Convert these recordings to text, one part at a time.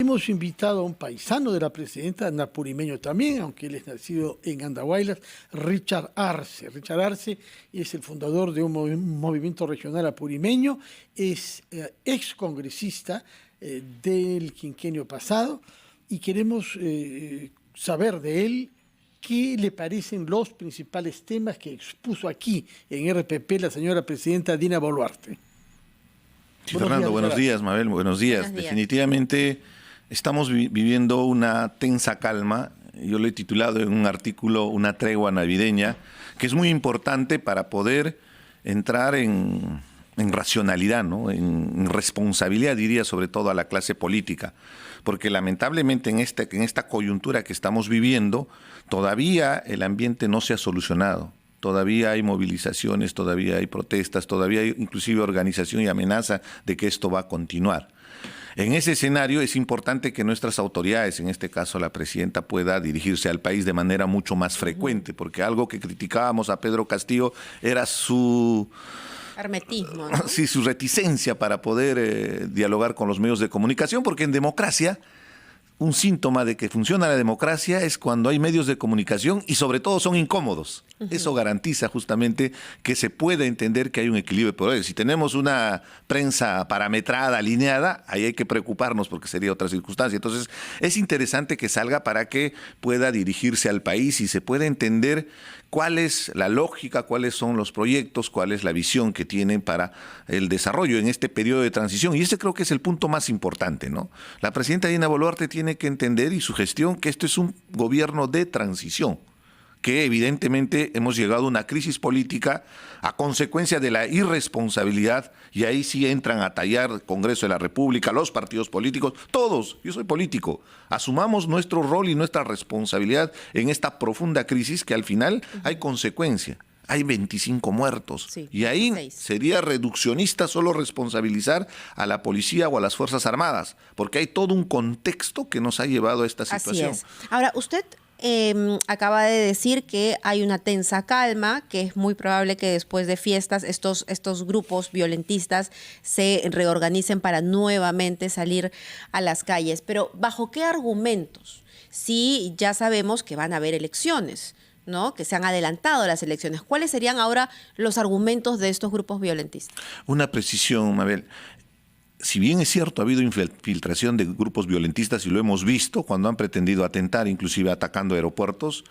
hemos invitado a un paisano de la presidenta, napurimeño también, aunque él es nacido en Andahuaylas, Richard Arce. Richard Arce es el fundador de un movimiento regional apurimeño, es excongresista del quinquenio pasado y queremos saber de él qué le parecen los principales temas que expuso aquí en RPP la señora presidenta Dina Boluarte. Sí, Fernando, buenos días, Mabel, buenos días. Definitivamente estamos viviendo una tensa calma. Yo lo he titulado en un artículo Una tregua navideña, que es muy importante para poder entrar en racionalidad, ¿no? En responsabilidad, diría, sobre todo a la clase política. Porque lamentablemente en esta coyuntura que estamos viviendo, todavía el ambiente no se ha solucionado. Todavía hay movilizaciones, todavía hay protestas, todavía hay inclusive organización y amenaza de que esto va a continuar. En ese escenario es importante que nuestras autoridades, en este caso la presidenta, pueda dirigirse al país de manera mucho más frecuente, porque algo que criticábamos a Pedro Castillo era su hermetismo, ¿no? Sí, su reticencia para poder dialogar con los medios de comunicación, porque en democracia un síntoma de que funciona la democracia es cuando hay medios de comunicación y sobre todo son incómodos. Eso garantiza justamente que se pueda entender que hay un equilibrio de poderes. Si tenemos una prensa parametrada, alineada, ahí hay que preocuparnos porque sería otra circunstancia. Entonces es interesante que salga para que pueda dirigirse al país y se pueda entender cuál es la lógica, cuáles son los proyectos, cuál es la visión que tienen para el desarrollo en este periodo de transición. Y ese creo que es el punto más importante, ¿no? La presidenta Dina Boluarte tiene que entender, y su gestión, que esto es un gobierno de transición, que evidentemente hemos llegado a una crisis política a consecuencia de la irresponsabilidad, y ahí sí entran a tallar el Congreso de la República, los partidos políticos, todos, yo soy político, asumamos nuestro rol y nuestra responsabilidad en esta profunda crisis que al final hay consecuencia. Hay 25 muertos, sí, y ahí 6. Sería reduccionista solo responsabilizar a la policía o a las Fuerzas Armadas, porque hay todo un contexto que nos ha llevado a esta situación. Así es. Ahora, usted acaba de decir que hay una tensa calma, que es muy probable que después de fiestas estos grupos violentistas se reorganicen para nuevamente salir a las calles. Pero ¿bajo qué argumentos? Si ya sabemos que van a haber elecciones, ¿no? Que se han adelantado las elecciones. ¿Cuáles serían ahora los argumentos de estos grupos violentistas? Una precisión, Mabel. Si bien es cierto, ha habido infiltración de grupos violentistas y lo hemos visto cuando han pretendido atentar, inclusive atacando aeropuertos,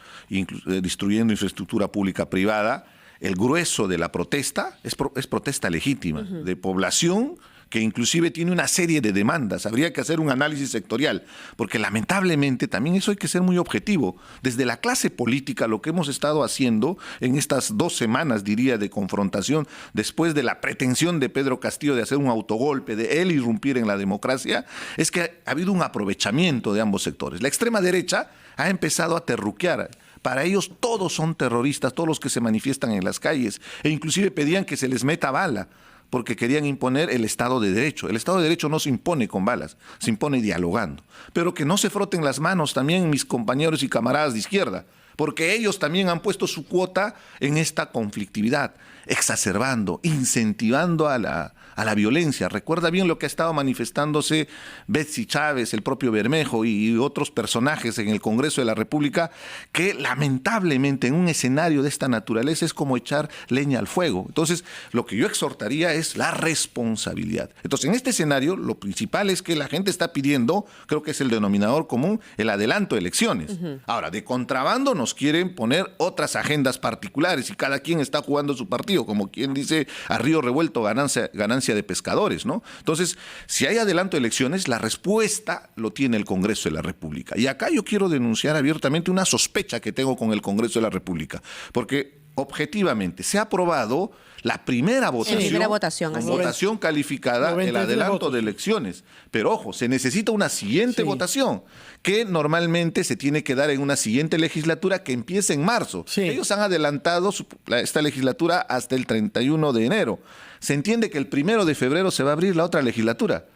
destruyendo infraestructura pública privada, el grueso de la protesta es protesta legítima, de población que inclusive tiene una serie de demandas. Habría que hacer un análisis sectorial, porque lamentablemente también eso hay que ser muy objetivo. Desde la clase política, lo que hemos estado haciendo en estas 2 semanas, diría, de confrontación, después de la pretensión de Pedro Castillo de hacer un autogolpe, de él irrumpir en la democracia, es que ha habido un aprovechamiento de ambos sectores. La extrema derecha ha empezado a terruquear. Para ellos todos son terroristas, todos los que se manifiestan en las calles, e inclusive pedían que se les meta bala, porque querían imponer el Estado de Derecho. El Estado de Derecho no se impone con balas, se impone dialogando. Pero que no se froten las manos también mis compañeros y camaradas de izquierda, porque ellos también han puesto su cuota en esta conflictividad, exacerbando, incentivando a la violencia. Recuerda bien lo que ha estado manifestándose Betsy Chávez, el propio Bermejo y otros personajes en el Congreso de la República, que lamentablemente en un escenario de esta naturaleza es como echar leña al fuego. Entonces, lo que yo exhortaría es la responsabilidad. Entonces, en este escenario, lo principal es que la gente está pidiendo, creo que es el denominador común, el adelanto de elecciones. Ahora, de contrabando nos quieren poner otras agendas particulares y cada quien está jugando su partido, como quien dice, a río revuelto ganancia de pescadores, ¿no? Entonces, si hay adelanto de elecciones, la respuesta lo tiene el Congreso de la República. Y acá yo quiero denunciar abiertamente una sospecha que tengo con el Congreso de la República, porque objetivamente se ha aprobado la primera votación, con votación calificada, el adelanto de elecciones. Pero ojo, se necesita una siguiente votación, que normalmente se tiene que dar en una siguiente legislatura que empiece en marzo. Ellos han adelantado esta legislatura hasta el 31 de enero. Se entiende que el 1 de febrero se va a abrir la otra legislatura,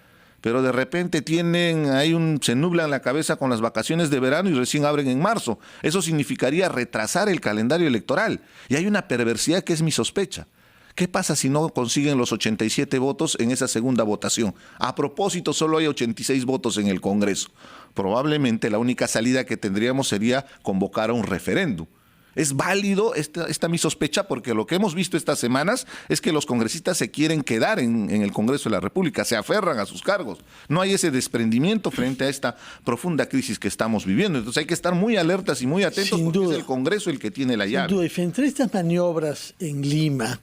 pero de repente se nublan la cabeza con las vacaciones de verano y recién abren en marzo. Eso significaría retrasar el calendario electoral. Y hay una perversidad que es mi sospecha, ¿Qué pasa si no consiguen los 87 votos en esa segunda votación? A propósito, solo hay 86 votos en el Congreso. Probablemente la única salida que tendríamos sería convocar a un referéndum. Es válido esta mi sospecha, porque lo que hemos visto estas semanas es que los congresistas se quieren quedar en el Congreso de la República, se aferran a sus cargos. No hay ese desprendimiento frente a esta profunda crisis que estamos viviendo. Entonces hay que estar muy alertas y muy atentos, porque es el Congreso el que tiene la llave. Sin duda, y frente a estas maniobras en Lima,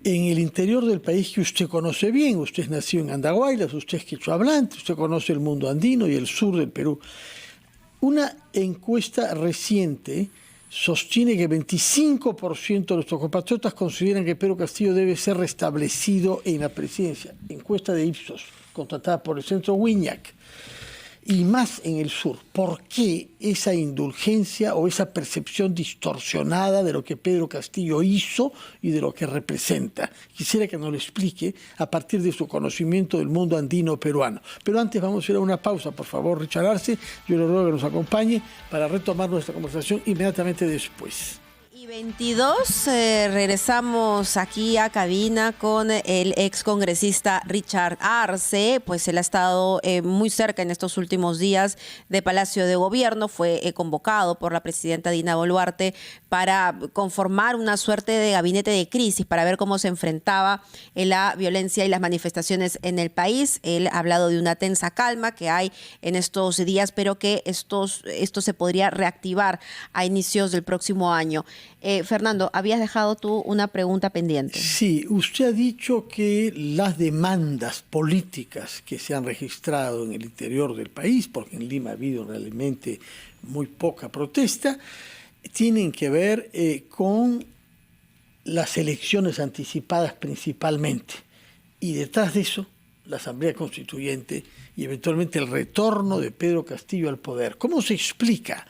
en el interior del país que usted conoce bien, usted es nacido en Andahuaylas, usted es quechua hablante, usted conoce el mundo andino y el sur del Perú. Una encuesta reciente sostiene que 25% de nuestros compatriotas consideran que Pedro Castillo debe ser restablecido en la presidencia. Encuesta de Ipsos, contratada por el Centro Wiñac. Y más en el sur. ¿Por qué esa indulgencia o esa percepción distorsionada de lo que Pedro Castillo hizo y de lo que representa? Quisiera que nos lo explique a partir de su conocimiento del mundo andino peruano. Pero antes vamos a ir a una pausa, por favor, Richard Arce. Yo le ruego que nos acompañe para retomar nuestra conversación inmediatamente después. 22, regresamos aquí a cabina con el excongresista Richard Arce. Pues él ha estado muy cerca en estos últimos días de Palacio de Gobierno. Fue convocado por la presidenta Dina Boluarte para conformar una suerte de gabinete de crisis para ver cómo se enfrentaba la violencia y las manifestaciones en el país. Él ha hablado de una tensa calma que hay en estos días, pero que esto se podría reactivar a inicios del próximo año. Fernando, habías dejado tú una pregunta pendiente. Sí, usted ha dicho que las demandas políticas que se han registrado en el interior del país, porque en Lima ha habido realmente muy poca protesta, tienen que ver con las elecciones anticipadas principalmente. Y detrás de eso, la Asamblea Constituyente y eventualmente el retorno de Pedro Castillo al poder. ¿Cómo se explica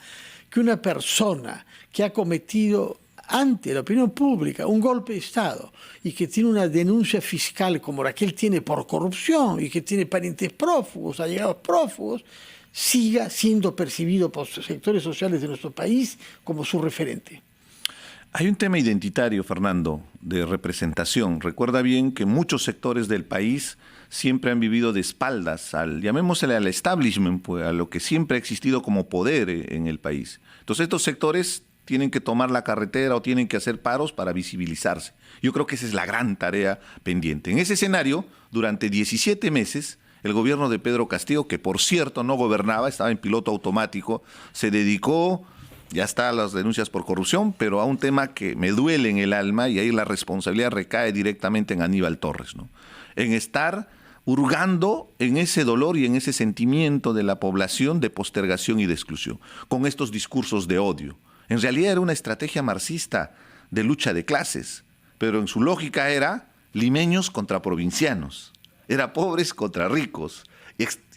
que una persona que ha cometido ante la opinión pública un golpe de Estado y que tiene una denuncia fiscal como la que él tiene por corrupción y que tiene parientes prófugos, allegados prófugos, siga siendo percibido por sectores sociales de nuestro país como su referente? Hay un tema identitario, Fernando, de representación. Recuerda bien que muchos sectores del país siempre han vivido de espaldas llamémosle al establishment, pues, a lo que siempre ha existido como poder en el país. Entonces estos sectores tienen que tomar la carretera o tienen que hacer paros para visibilizarse. Yo creo que esa es la gran tarea pendiente. En ese escenario, durante 17 meses, el gobierno de Pedro Castillo, que por cierto no gobernaba, estaba en piloto automático, se dedicó, ya está a las denuncias por corrupción, pero a un tema que me duele en el alma, y ahí la responsabilidad recae directamente en Aníbal Torres, ¿no? En estar hurgando en ese dolor y en ese sentimiento de la población de postergación y de exclusión, con estos discursos de odio. En realidad era una estrategia marxista de lucha de clases, pero en su lógica era limeños contra provincianos, era pobres contra ricos,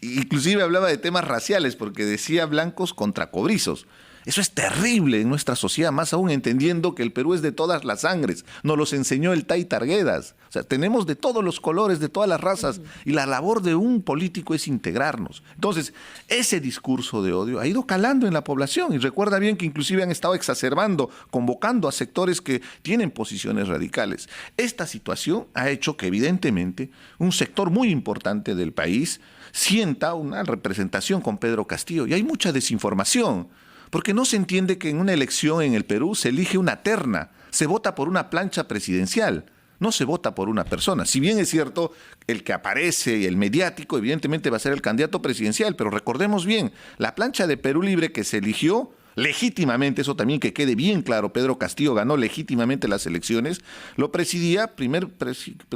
inclusive hablaba de temas raciales porque decía blancos contra cobrizos. Eso es terrible en nuestra sociedad, más aún entendiendo que el Perú es de todas las sangres. Nos los enseñó el Tai Targuedas. O sea, tenemos de todos los colores, de todas las razas, y la labor de un político es integrarnos. Entonces, ese discurso de odio ha ido calando en la población, y recuerda bien que inclusive han estado exacerbando, convocando a sectores que tienen posiciones radicales. Esta situación ha hecho que evidentemente un sector muy importante del país sienta una representación con Pedro Castillo, y hay mucha desinformación. Porque no se entiende que en una elección en el Perú se elige una terna, se vota por una plancha presidencial, no se vota por una persona. Si bien es cierto, el que aparece y el mediático evidentemente va a ser el candidato presidencial, pero recordemos bien, la plancha de Perú Libre que se eligió legítimamente, eso también que quede bien claro, Pedro Castillo ganó legítimamente las elecciones, lo presidía,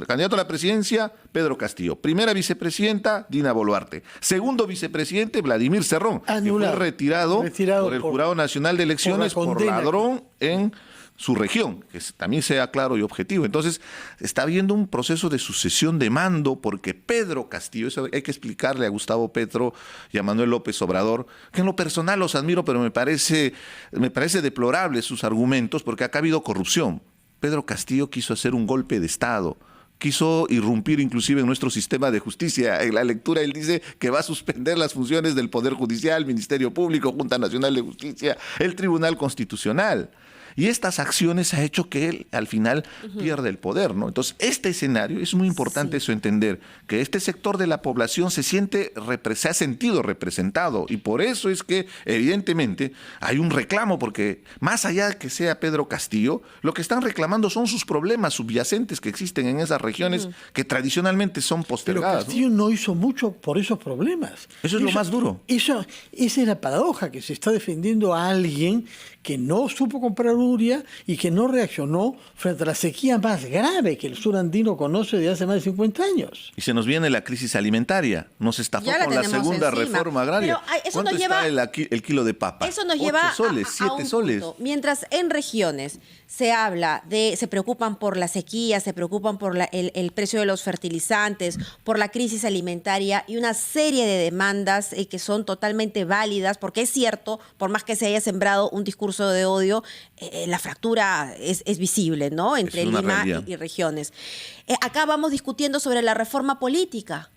candidato a la presidencia, Pedro Castillo, primera vicepresidenta, Dina Boluarte, segundo vicepresidente, Vladimir Cerrón, que fue retirado por el Jurado Nacional de Elecciones por ladrón en su región, que también sea claro y objetivo. Entonces, está habiendo un proceso de sucesión de mando porque Pedro Castillo, eso hay que explicarle a Gustavo Petro y a Manuel López Obrador, que en lo personal los admiro, pero me parece deplorable sus argumentos porque acá ha habido corrupción. Pedro Castillo quiso hacer un golpe de Estado, quiso irrumpir inclusive en nuestro sistema de justicia. En la lectura él dice que va a suspender las funciones del Poder Judicial, Ministerio Público, Junta Nacional de Justicia, el Tribunal Constitucional. Y estas acciones ha hecho que él al final pierda el poder, ¿no? Entonces, este escenario es muy importante eso entender, que este sector de la población se ha sentido representado, y por eso es que evidentemente hay un reclamo, porque más allá de que sea Pedro Castillo, lo que están reclamando son sus problemas subyacentes que existen en esas regiones que tradicionalmente son postergadas. Pero Castillo no hizo mucho por esos problemas. Eso es lo más duro. Esa es la paradoja, que se está defendiendo a alguien que no supo comprar urea y que no reaccionó frente a la sequía más grave que el sur andino conoce desde hace más de 50 años. Y se nos viene la crisis alimentaria, nos estafó con la segunda encima. reforma agraria. Pero eso ¿Cuánto nos lleva, está el kilo de papa? Eso nos lleva 8 soles, a 7 un soles. punto. Mientras en regiones se preocupan por la sequía, se preocupan por el precio de los fertilizantes, por la crisis alimentaria y una serie de demandas que son totalmente válidas, porque es cierto, por más que se haya sembrado un discurso de odio, la fractura es visible, ¿no? Entre Lima y regiones. Acá vamos discutiendo sobre la reforma política,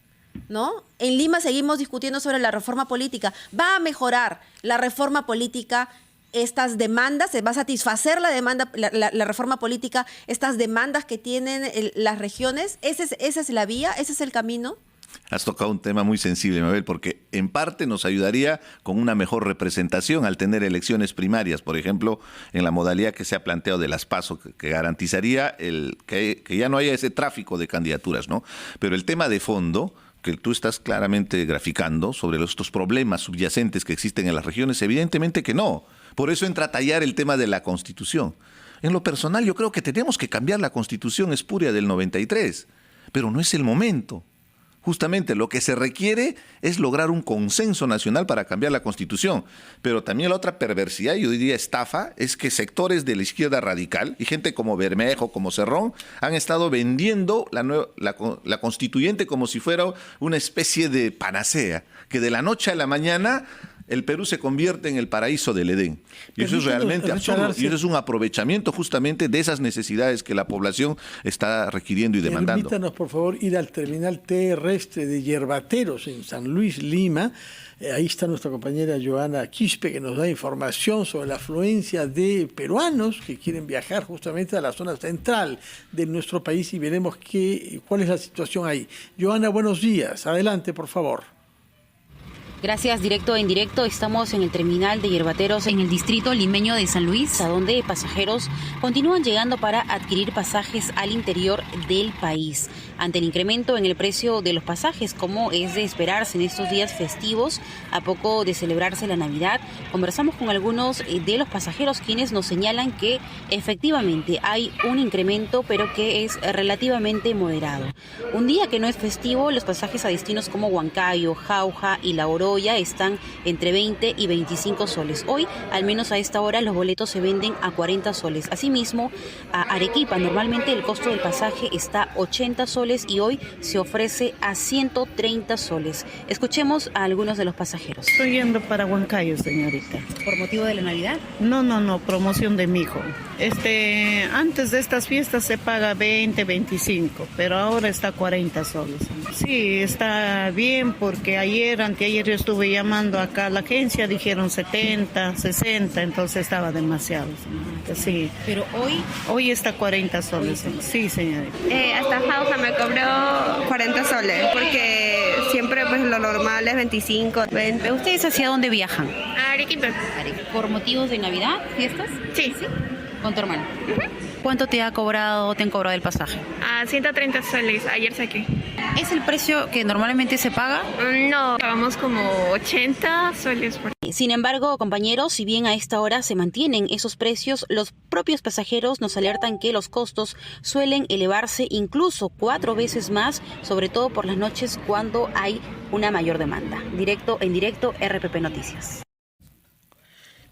¿no? En Lima seguimos discutiendo sobre la reforma política. ¿Va a mejorar la reforma política estas demandas? ¿Va a satisfacer la demanda, la reforma política, estas demandas que tienen las regiones? ¿Esa es la vía? ¿Ese es el camino? Has tocado un tema muy sensible, Mabel, porque en parte nos ayudaría con una mejor representación al tener elecciones primarias, por ejemplo, en la modalidad que se ha planteado de las PASO, que garantizaría que ya no haya ese tráfico de candidaturas, ¿no? Pero el tema de fondo que tú estás claramente graficando sobre estos problemas subyacentes que existen en las regiones, evidentemente que no. Por eso entra a tallar el tema de la Constitución. En lo personal, yo creo que tenemos que cambiar la Constitución espuria del 93, pero no es el momento. Justamente lo que se requiere es lograr un consenso nacional para cambiar la Constitución. Pero también la otra perversidad, yo diría estafa, es que sectores de la izquierda radical y gente como Bermejo, como Cerrón, han estado vendiendo la constituyente como si fuera una especie de panacea, que de la noche a la mañana el Perú se convierte en el paraíso del Edén. Y eso es realmente absurdo. Y eso es un aprovechamiento justamente de esas necesidades que la población está requiriendo y demandando. Permítanos, por favor, ir al terminal terrestre de Yerbateros en San Luis, Lima. Ahí está nuestra compañera Joana Quispe, que nos da información sobre la afluencia de peruanos que quieren viajar justamente a la zona central de nuestro país, y veremos cuál es la situación ahí. Joana, buenos días. Adelante, por favor. Gracias, directo e indirecto. Estamos en el terminal de Yerbateros en el distrito limeño de San Luis, a donde pasajeros continúan llegando para adquirir pasajes al interior del país. Ante el incremento en el precio de los pasajes, como es de esperarse en estos días festivos, a poco de celebrarse la Navidad, conversamos con algunos de los pasajeros, quienes nos señalan que efectivamente hay un incremento, pero que es relativamente moderado. Un día que no es festivo, los pasajes a destinos como Huancayo, Jauja y La Oroya están entre 20 y 25 soles. Hoy, al menos a esta hora, los boletos se venden a 40 soles. Asimismo, a Arequipa normalmente el costo del pasaje está 80 soles y hoy se ofrece a 130 soles. Escuchemos a algunos de los pasajeros. Estoy yendo para Huancayo, señorita. ¿Por motivo de la Navidad? No, promoción de mi hijo. Antes de estas fiestas se paga 20, 25, pero ahora está 40 soles. Sí, está bien, porque anteayer yo estuve llamando acá a la agencia, dijeron 70, 60, entonces estaba demasiado. Sí. Pero hoy está 40 soles. Sí, señorita. Hasta Jauja me cobró 40 soles, porque siempre pues lo normal es 25, 20. ¿Ustedes hacia dónde viajan? A Arequipa. ¿Por motivos de Navidad, fiestas? Sí. ¿Con tu hermano? ¿Cuánto te han cobrado el pasaje? A 130 soles, ayer saqué. ¿Es el precio que normalmente se paga? No, pagamos como 80 soles por. Sin embargo, compañeros, si bien a esta hora se mantienen esos precios, los propios pasajeros nos alertan que los costos suelen elevarse incluso 4 veces más, sobre todo por las noches cuando hay una mayor demanda. Directo en directo, RPP Noticias.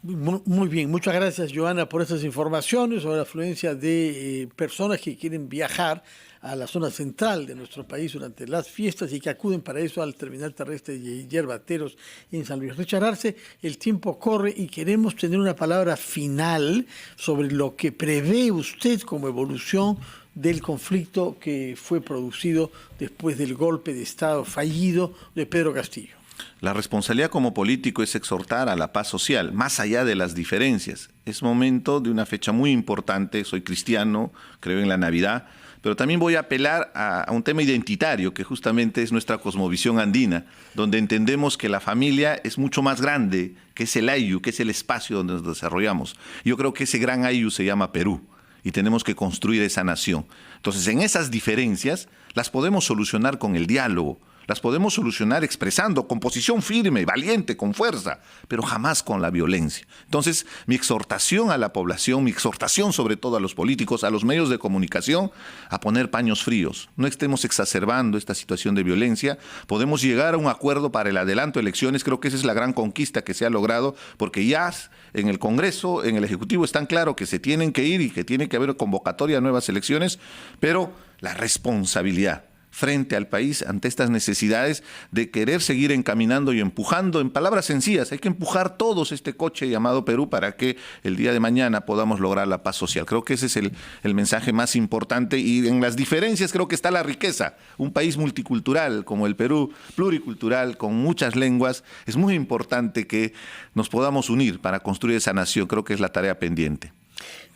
Muy bien, muchas gracias, Joana, por estas informaciones sobre la afluencia de personas que quieren viajar a la zona central de nuestro país durante las fiestas y que acuden para eso al terminal terrestre de Yerbateros en San Luis. Richard Arce, el tiempo corre y queremos tener una palabra final sobre lo que prevé usted como evolución del conflicto que fue producido después del golpe de Estado fallido de Pedro Castillo. La responsabilidad como político es exhortar a la paz social, más allá de las diferencias. Es momento de una fecha muy importante, soy cristiano, creo en la Navidad, pero también voy a apelar a un tema identitario, que justamente es nuestra cosmovisión andina, donde entendemos que la familia es mucho más grande, que es el ayu, que es el espacio donde nos desarrollamos. Yo creo que ese gran ayu se llama Perú, y tenemos que construir esa nación. Entonces, en esas diferencias las podemos solucionar con el diálogo, las podemos solucionar expresando con posición firme, valiente, con fuerza, pero jamás con la violencia. Entonces, mi exhortación a la población, mi exhortación sobre todo a los políticos, a los medios de comunicación, a poner paños fríos. No estemos exacerbando esta situación de violencia. Podemos llegar a un acuerdo para el adelanto de elecciones. Creo que esa es la gran conquista que se ha logrado, porque ya en el Congreso, en el Ejecutivo, están claro que se tienen que ir y que tiene que haber convocatoria a nuevas elecciones, pero la responsabilidad frente al país ante estas necesidades de querer seguir encaminando y empujando, en palabras sencillas, hay que empujar todos este coche llamado Perú para que el día de mañana podamos lograr la paz social. Creo que ese es el mensaje más importante, y en las diferencias creo que está la riqueza. Un país multicultural como el Perú, pluricultural, con muchas lenguas, es muy importante que nos podamos unir para construir esa nación. Creo que es la tarea pendiente.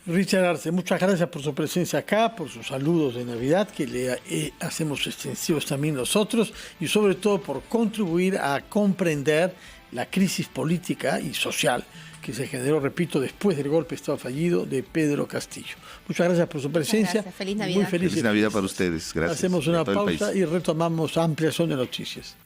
Richard Arce, muchas gracias por su presencia acá, por sus saludos de Navidad, que le hacemos extensivos también nosotros, y sobre todo por contribuir a comprender la crisis política y social que se generó, repito, después del golpe de Estado fallido de Pedro Castillo. Muchas gracias por su presencia. Gracias. Feliz Navidad. Muy feliz Navidad para ustedes. Gracias. Hacemos una A todo el pausa país. y retomamos ampliación de noticias.